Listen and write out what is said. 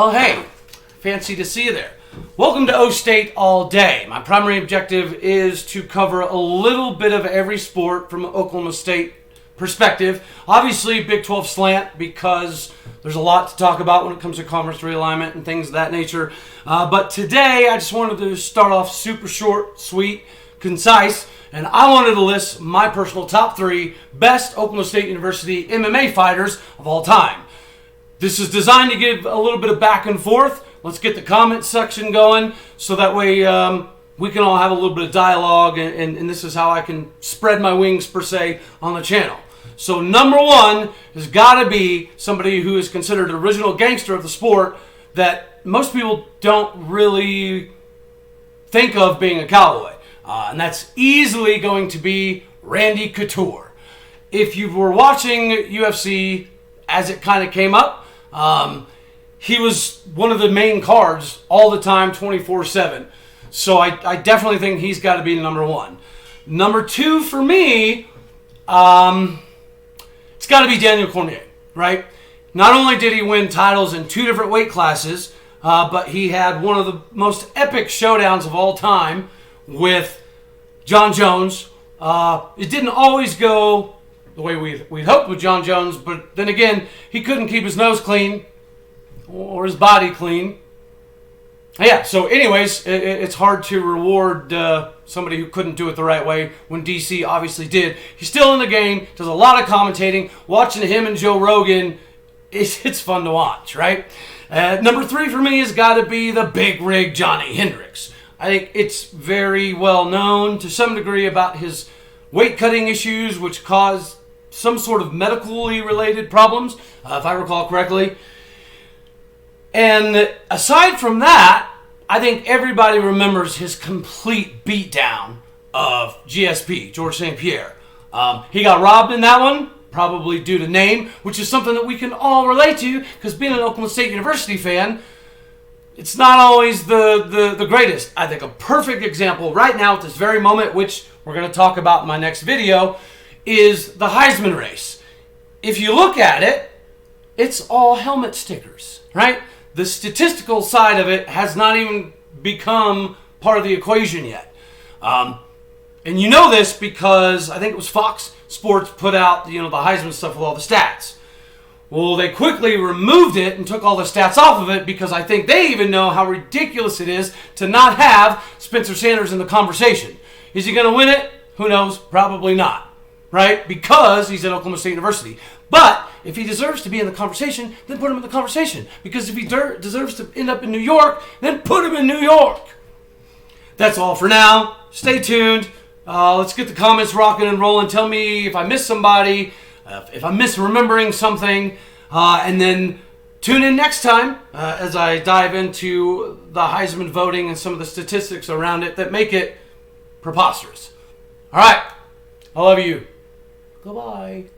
Oh, hey, fancy to see you there. Welcome to O State All Day. My primary objective is to cover a little bit of every sport from an Oklahoma State perspective. Obviously, Big 12 slant because there's a lot to talk about when it comes to conference realignment and things of that nature. But today, I just wanted to start off super short, sweet, concise, and I wanted to list my personal top 3 best Oklahoma State University MMA fighters of all time. This is designed to give a little bit of back and forth. Let's get the comment section going so that way we can all have a little bit of dialogue, and this is how I can spread my wings, per se, on the channel. So number 1 has got to be somebody who is considered the original gangster of the sport that most people don't really think of being a cowboy. And that's easily going to be Randy Couture. If you were watching UFC as it kind of came up, he was one of the main cards all the time, 24/7. So I definitely think he's got to be number 1. Number 2 for me, it's got to be Daniel Cormier, right? Not only did he win titles in 2 different weight classes, but he had one of the most epic showdowns of all time with John Jones. It didn't always go the way we'd hoped with John Jones, but then again, he couldn't keep his nose clean or his body clean. Yeah, so anyways, it's hard to reward somebody who couldn't do it the right way when DC obviously did. He's still in the game, does a lot of commentating. Watching him and Joe Rogan, it's fun to watch, right? Number 3 for me has got to be the big rig Johnny Hendricks. I think it's very well known to some degree about his weight cutting issues, which caused some sort of medically related problems, if I recall correctly. And aside from that, I think everybody remembers his complete beatdown of GSP, George St. Pierre. He got robbed in that one, probably due to name, which is something that we can all relate to, because being an Oklahoma State University fan, it's not always the greatest. I think a perfect example right now at this very moment, which we're going to talk about in my next video, is the Heisman race. If you look at it, it's all helmet stickers, right? The statistical side of it has not even become part of the equation yet. And you know this because I think it was Fox Sports put out the Heisman stuff with all the stats. Well, they quickly removed it and took all the stats off of it because I think they even know how ridiculous it is to not have Spencer Sanders in the conversation. Is he going to win it? Who knows? Probably not, right? Because he's at Oklahoma State University. But if he deserves to be in the conversation, then put him in the conversation. Because if he deserves to end up in New York, then put him in New York. That's all for now. Stay tuned. Let's get the comments rocking and rolling. Tell me if I missed somebody, if I'm misremembering something, and then tune in next time as I dive into the Heisman voting and some of the statistics around it that make it preposterous. All right. I love you. Goodbye.